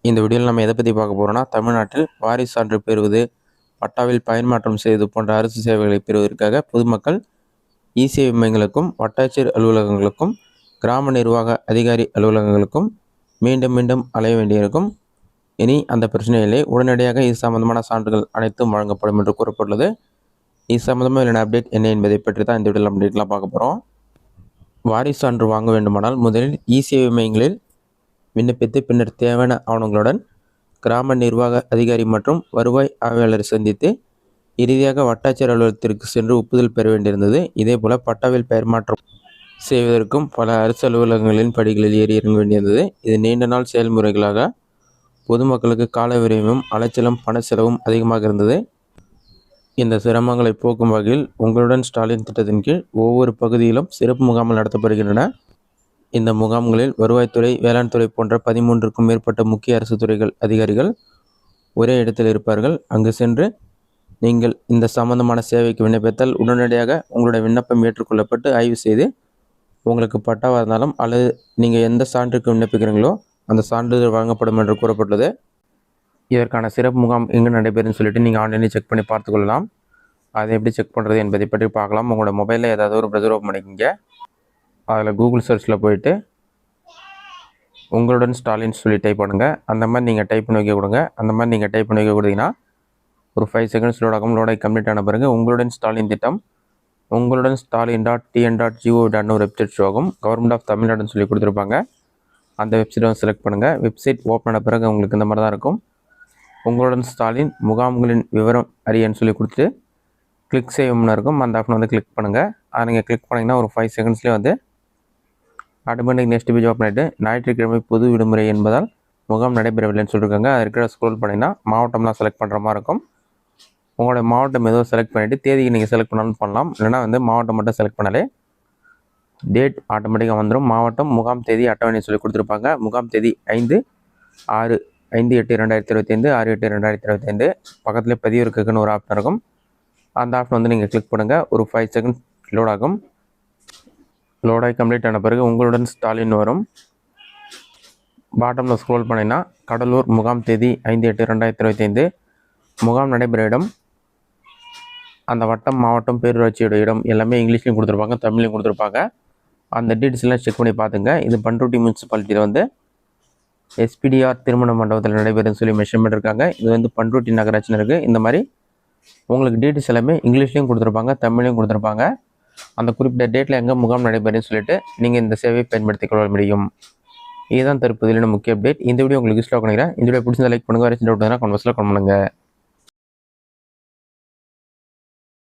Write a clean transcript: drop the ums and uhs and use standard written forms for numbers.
இந்த வீடியோவில் நம்ம எதை பற்றி பார்க்க போகிறோம்னா, தமிழ்நாட்டில் வாரிசு சான்று பெறுவது, பட்டாவில் பயன் மாற்றம் செய்வது போன்ற அரசு சேவைகளை பெறுவதற்காக பொதுமக்கள் இ-சேவை மையங்களுக்கும், வட்டாட்சியர் அலுவலகங்களுக்கும், கிராம நிர்வாக அதிகாரி அலுவலகங்களுக்கும் மீண்டும் மீண்டும் அலைய வேண்டியிருக்கும். இனி அந்த பிரச்சனை இல்லை. உடனடியாக இது சம்பந்தமான சான்றுகள் அனைத்தும் வழங்கப்படும் என்று கூறப்பட்டுள்ளது. இது சம்பந்தமாக இல்லைன அப்டேட் என்ன என்பதை பற்றி தான் இந்த வீடியோவில் அப்டேட்லாம் பார்க்க போகிறோம். வாரிசு சான்று வாங்க வேண்டுமானால் முதலில் இ-சேவை மையங்களில் விண்ணப்பித்து பின்னர் தேவையான ஆவணங்களுடன் கிராம நிர்வாக அதிகாரி மற்றும் வருவாய் ஆய்வாளரை சந்தித்து இறுதியாக வட்டாட்சியர் அலுவலகத்திற்கு சென்று ஒப்புதல் பெற வேண்டியிருந்தது. இதேபோல பட்டாவில் பெயர் மாற்றம் செய்வதற்கும் பல அரசு அலுவலகங்களின் படிகளில் ஏறி இறங்க வேண்டியிருந்தது. இது நீண்ட நாள் செயல்முறைகளாக பொதுமக்களுக்கு கால விரயமும் அலைச்சலும் பண செலவும் அதிகமாக இருந்தது. இந்த சிரமங்களை போக்கும் வகையில் உங்களுடன் ஸ்டாலின் திட்டத்தின் கீழ் ஒவ்வொரு பகுதியிலும் சிறப்பு முகாம்கள் நடத்தப்படுகின்றன. இந்த முகாம்களில் வருவாய்த்துறை, வேளாண் துறை போன்ற 13க்கும் மேற்பட்ட முக்கிய அரசு துறைகள் அதிகாரிகள் ஒரே இடத்தில் இருப்பார்கள். அங்கு சென்று நீங்கள் இந்த சம்பந்தமான சேவைக்கு விண்ணப்பித்தால் உடனடியாக உங்களுடைய விண்ணப்பம் ஏற்றுக்கொள்ளப்பட்டு ஆய்வு செய்து உங்களுக்கு பட்டாவாக இருந்தாலும் அல்லது நீங்கள் எந்த சான்றுக்கு விண்ணப்பிக்கிறீங்களோ அந்த சான்றிதழ் வழங்கப்படும் என்று கூறப்பட்டுள்ளது. இதற்கான சிறப்பு முகாம் எங்கே நடைபெறும்னு சொல்லிட்டு நீங்கள் ஆன்லைனில் செக் பண்ணி பார்த்துக்கொள்ளலாம். அதை எப்படி செக் பண்ணுறது என்பதை பற்றி பார்க்கலாம். உங்களோட மொபைலில் ஏதாவது ஒரு ப்ரௌசர் ஓப்பன் பண்ணிக்கிங்க. அதில் கூகுள் சர்ச்சில் போயிட்டு உங்களுடன் ஸ்டாலின் சொல்லி டைப் பண்ணுங்கள். அந்த மாதிரி நீங்கள் டைப் பண்ணி வைக்க கொடுங்க. அந்த மாதிரி நீங்கள் டைப் பண்ணி வைக்க கொடுத்தீங்கன்னா ஒரு 5 செகண்ட்ஸ் லோடாகும். லோடாகி கம்ப்ளீட் ஆன பிறகு உங்களுடன் ஸ்டாலின் திட்டம் உங்களுடன் stalin.tn.gov.in ஒரு வெப்சைட் ஷோ ஆகும். கவர்மெண்ட் ஆஃப் தமிழ்நாடுன்னு சொல்லி கொடுத்துருப்பாங்க. அந்த வெப்சைட்டை செலக்ட் பண்ணுங்கள். வெப்சைட் ஓப்பன் ஆன பிறகு உங்களுக்கு இந்த மாதிரி தான் இருக்கும். உங்களுடன் ஸ்டாலின் முகாம்களின் விவரம் அறியன்னு சொல்லி கொடுத்துட்டு கிளிக் செய்யணும்னு இருக்கும். அந்த ஆப்ஷன் வந்து கிளிக் பண்ணுங்கள். அதை நீங்கள் கிளிக் பண்ணிங்கன்னா ஒரு 5 செகண்ட்ஸ்லேயே வந்து ஆட்டோமேட்டிக் நெக்ஸ்ட் பேஜ் ஓப்பன் ஆகிட்டு ஞாயிற்றுக்கிழமை பொது விடுமுறை என்பதால் முகாம் நடைபெறவில்லைன்னு சொல்லியிருக்காங்க. அது இருக்கிற ஸ்க்ரோல் பண்ணிங்கன்னா மாவட்டம்லாம் செலக்ட் பண்ணுற மாதிரி இருக்கும். உங்களோட மாவட்டம் ஏதோ செலக்ட் பண்ணிவிட்டு தேதிக்கு நீங்கள் செலக்ட் பண்ணாலும் பண்ணலாம். இல்லைனா வந்து மாவட்டம் மட்டும் செலக்ட் பண்ணாலே டேட் ஆட்டோமேட்டிக்காக வந்துடும். மாவட்டம், முகாம் தேதி, அட்டவணை சொல்லி கொடுத்துருப்பாங்க. முகாம் தேதி 5/8/2025, 6/8/2025. பக்கத்துலேயே பதிவு இருக்குன்னு ஒரு ஆப்ஷன் இருக்கும். அந்த ஆப்ஷன் வந்து நீங்கள் கிளிக் பண்ணுங்கள். ஒரு 5 செகண்ட்ஸ் லோட் ஆகும். லோடாகி கம்ப்ளீட் ஆன பிறகு உங்களுடன் ஸ்டாலின் வரும். பாட்டமில் ஸ்க்ரோல் பண்ணிங்கன்னா கடலூர் முகாம் தேதி 5/8/2025. முகாம் நடைபெற இடம், அந்த வட்டம், மாவட்டம், பேரூராட்சியோட இடம் எல்லாமே இங்கிலீஷ்லையும் கொடுத்துருப்பாங்க, தமிழ்லையும் கொடுத்துருப்பாங்க. அந்த டீட்டெயில்ஸ் எல்லாம் செக் பண்ணி பார்த்துங்க. இது பண்ருட்டி முனிசிபாலிட்டியில் வந்து எஸ்பிடிஆர் திருமண மண்டபத்தில் நடைபெறுன்னு சொல்லி மென்ஷன் பண்ணியிருக்காங்க. இது வந்து பண்ருட்டி நகராட்சின்னு இருக்குது. இந்த மாதிரி உங்களுக்கு டீட்டெயில்ஸ் எல்லாமே இங்கிலீஷ்லையும் கொடுத்துருப்பாங்க, தமிழ்லையும் கொடுத்துருப்பாங்க. அந்த குறிப்பிட்ட டேட்டில் எங்கே முகாம் நடைபெறுன்னு சொல்லிட்டு நீங்கள் இந்த சேவையை பயன்படுத்திக் கொள்ள முடியும். இதுதான் தற்போதைய முக்கிய அப்டேட். இந்த வீடியோ உங்களுக்கு யூஸ்ஃபுல்லாக பண்ணிக்கிறேன். இந்த வீடியோ பிடிச்சிருந்தா லைக் பண்ணுங்கள். வேறு சின்ன டவுட் இருந்தால் கமெண்ட் பாக்ஸில் கமெண்ட் பண்ணுங்கள்.